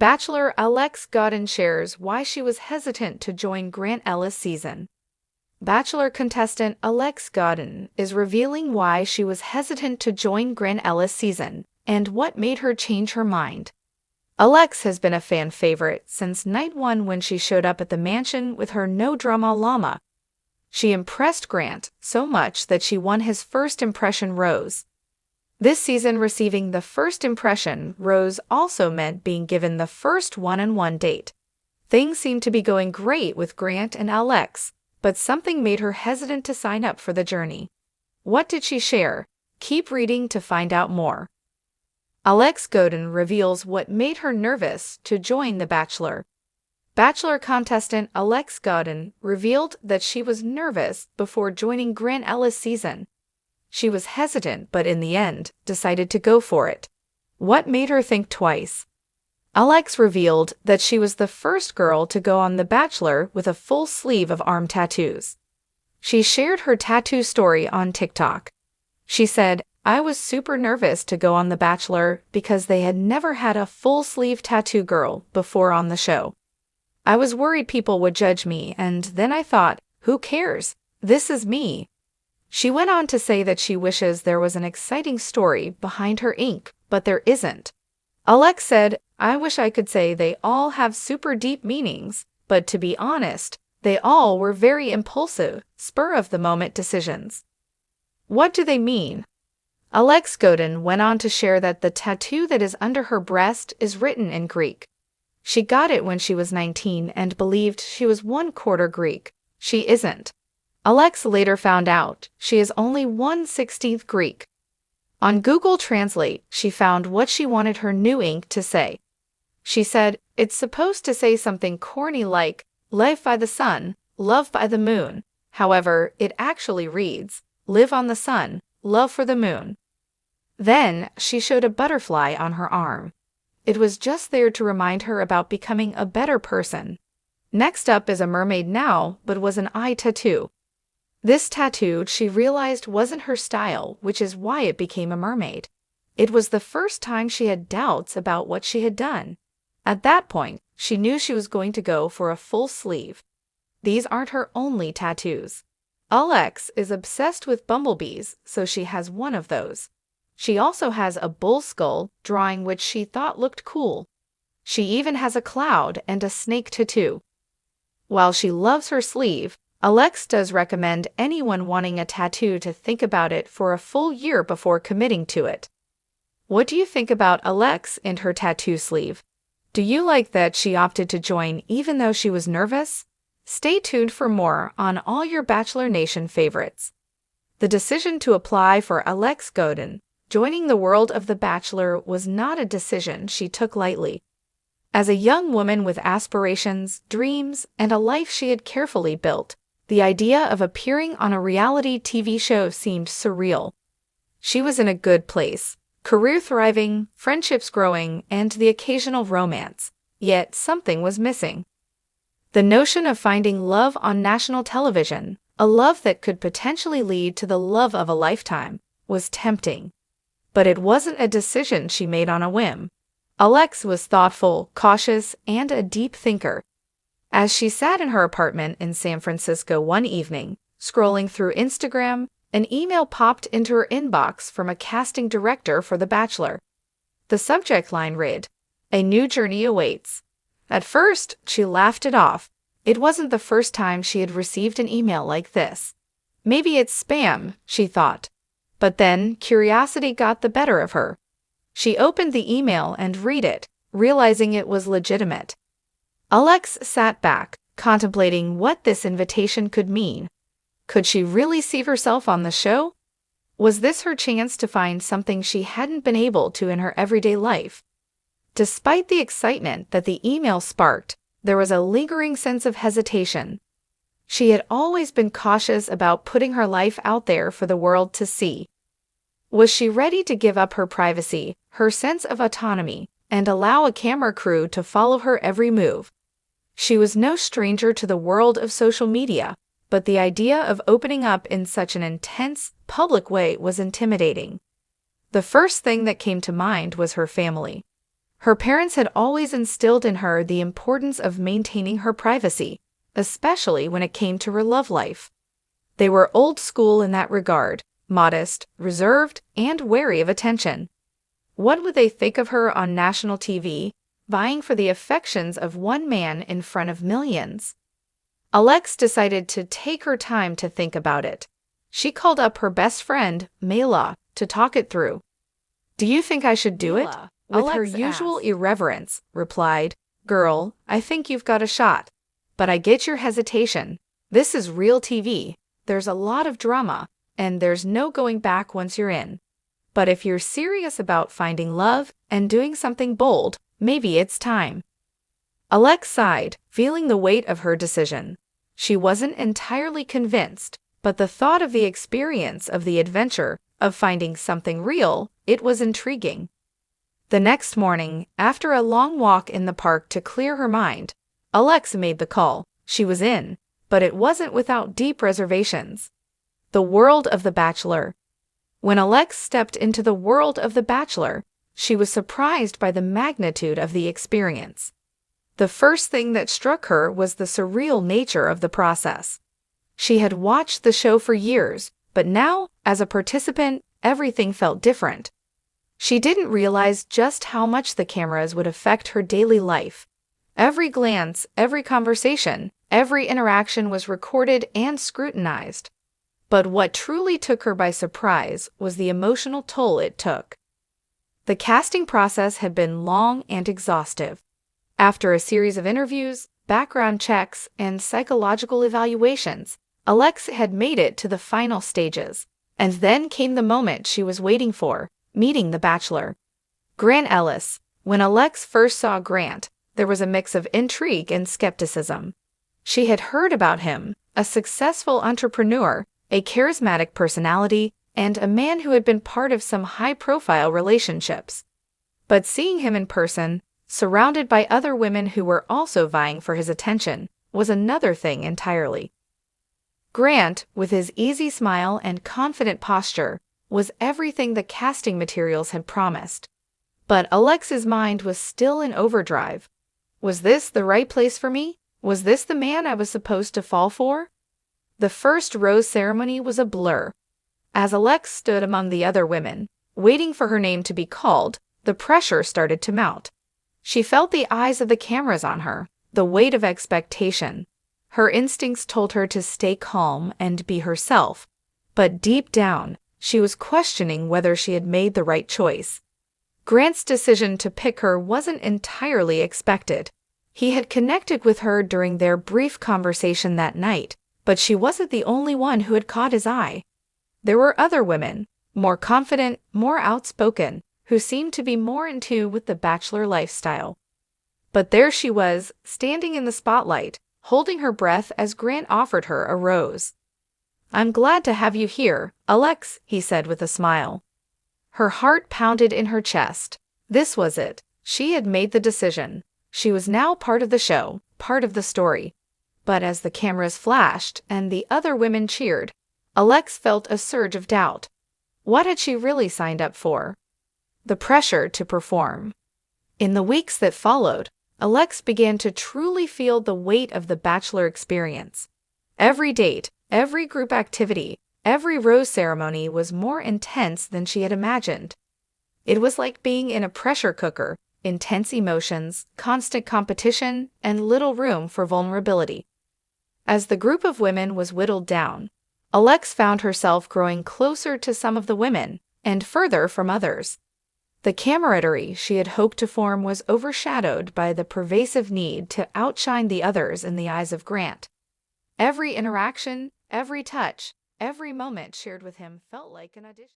Bachelor Alexe Godin shares why she was hesitant to join Grant Ellis season. Bachelor contestant Alexe Godin is revealing why she was hesitant to join Grant Ellis season and what made her change her mind. Alexe has been a fan favorite since night one when she showed up at the mansion with her no-drama llama. She impressed Grant so much that she won his first impression rose. This season, receiving the first impression rose also meant being given the first one-on-one date. Things seemed to be going great with Grant and Alexe, but something made her hesitant to sign up for the journey. What did she share? Keep reading to find out more. Alexe Godin reveals what made her nervous to join The Bachelor. Bachelor contestant Alexe Godin revealed that she was nervous before joining Grant Ellis season. She was hesitant but in the end decided to go for it. What made her think twice? Alexe revealed that she was the first girl to go on The Bachelor with a full sleeve of arm tattoos. She shared her tattoo story on TikTok. She said, "I was super nervous to go on The Bachelor because they had never had a full sleeve tattoo girl before on the show. I was worried people would judge me, and then I thought, who cares? This is me." She went on to say that she wishes there was an exciting story behind her ink, but there isn't. Alexe said, "I wish I could say they all have super deep meanings, but to be honest, they all were very impulsive, spur-of-the-moment decisions." What do they mean? Alexe Godin went on to share that the tattoo that is under her breast is written in Greek. She got it when she was 19 and believed she was 1/4 Greek. She isn't. Alexe later found out she is only 1/16 Greek. On Google Translate, she found what she wanted her new ink to say. She said, "It's supposed to say something corny like, life by the sun, love by the moon." However, it actually reads, live on the sun, love for the moon. Then, she showed a butterfly on her arm. It was just there to remind her about becoming a better person. Next up is a mermaid now, but was an eye tattoo. This tattoo she realized wasn't her style, which is why it became a mermaid. It was the first time she had doubts about what she had done. At that point, she knew she was going to go for a full sleeve. These aren't her only tattoos. Alexe is obsessed with bumblebees, so she has one of those. She also has a bull skull drawing which she thought looked cool. She even has a cloud and a snake tattoo. While she loves her sleeve, Alexe does recommend anyone wanting a tattoo to think about it for a full year before committing to it. What do you think about Alexe and her tattoo sleeve? Do you like that she opted to join even though she was nervous? Stay tuned for more on all your Bachelor Nation favorites. The decision to apply for Alexe Godin joining the world of The Bachelor was not a decision she took lightly. As a young woman with aspirations, dreams, and a life she had carefully built, the idea of appearing on a reality TV show seemed surreal. She was in a good place, career thriving, friendships growing, and the occasional romance. Yet something was missing. The notion of finding love on national television, a love that could potentially lead to the love of a lifetime, was tempting. But it wasn't a decision she made on a whim. Alexe was thoughtful, cautious, and a deep thinker. As she sat in her apartment in San Francisco one evening, scrolling through Instagram, an email popped into her inbox from a casting director for The Bachelor. The subject line read, "A new journey awaits." At first, she laughed it off. It wasn't the first time she had received an email like this. Maybe it's spam, she thought. But then curiosity got the better of her. She opened the email and read it, realizing it was legitimate. Alexe sat back, contemplating what this invitation could mean. Could she really see herself on the show? Was this her chance to find something she hadn't been able to in her everyday life? Despite the excitement that the email sparked, there was a lingering sense of hesitation. She had always been cautious about putting her life out there for the world to see. Was she ready to give up her privacy, her sense of autonomy, and allow a camera crew to follow her every move? She was no stranger to the world of social media, but the idea of opening up in such an intense, public way was intimidating. The first thing that came to mind was her family. Her parents had always instilled in her the importance of maintaining her privacy, especially when it came to her love life. They were old school in that regard, modest, reserved, and wary of attention. What would they think of her on national TV, vying for the affections of one man in front of millions? Alexe decided to take her time to think about it. She called up her best friend, Mela, to talk it through. "Do you think I should do it?" With her usual irreverence, replied, "Girl, I think you've got a shot. But I get your hesitation. This is real TV. There's a lot of drama, and there's no going back once you're in. But if you're serious about finding love and doing something bold, maybe it's time." Alexe sighed, feeling the weight of her decision. She wasn't entirely convinced, but the thought of the experience of the adventure of finding something real, it was intriguing. The next morning, after a long walk in the park to clear her mind, Alexe made the call. She was in, but it wasn't without deep reservations. The world of The Bachelor. When Alexe stepped into the world of The Bachelor, she was surprised by the magnitude of the experience. The first thing that struck her was the surreal nature of the process. She had watched the show for years, but now, as a participant, everything felt different. She didn't realize just how much the cameras would affect her daily life. Every glance, every conversation, every interaction was recorded and scrutinized. But what truly took her by surprise was the emotional toll it took. The casting process had been long and exhaustive. After a series of interviews, background checks, and psychological evaluations, Alexe had made it to the final stages. And then came the moment she was waiting for, meeting the Bachelor. Grant Ellis. When Alexe first saw Grant, there was a mix of intrigue and skepticism. She had heard about him, a successful entrepreneur, a charismatic personality, and a man who had been part of some high-profile relationships. But seeing him in person, surrounded by other women who were also vying for his attention, was another thing entirely. Grant, with his easy smile and confident posture, was everything the casting materials had promised. But Alexe's mind was still in overdrive. Was this the right place for me? Was this the man I was supposed to fall for? The first rose ceremony was a blur. As Alexe stood among the other women, waiting for her name to be called, the pressure started to mount. She felt the eyes of the cameras on her, the weight of expectation. Her instincts told her to stay calm and be herself, but deep down, she was questioning whether she had made the right choice. Grant's decision to pick her wasn't entirely expected. He had connected with her during their brief conversation that night, but she wasn't the only one who had caught his eye. There were other women, more confident, more outspoken, who seemed to be more in tune with the Bachelor lifestyle. But there she was, standing in the spotlight, holding her breath as Grant offered her a rose. "I'm glad to have you here, Alexe," he said with a smile. Her heart pounded in her chest. This was it. She had made the decision. She was now part of the show, part of the story. But as the cameras flashed and the other women cheered, Alexe felt a surge of doubt. What had she really signed up for? The pressure to perform. In the weeks that followed, Alexe began to truly feel the weight of the Bachelor experience. Every date, every group activity, every rose ceremony was more intense than she had imagined. It was like being in a pressure cooker, intense emotions, constant competition, and little room for vulnerability. As the group of women was whittled down, Alexe found herself growing closer to some of the women and further from others. The camaraderie she had hoped to form was overshadowed by the pervasive need to outshine the others in the eyes of Grant. Every interaction, every touch, every moment shared with him felt like an audition.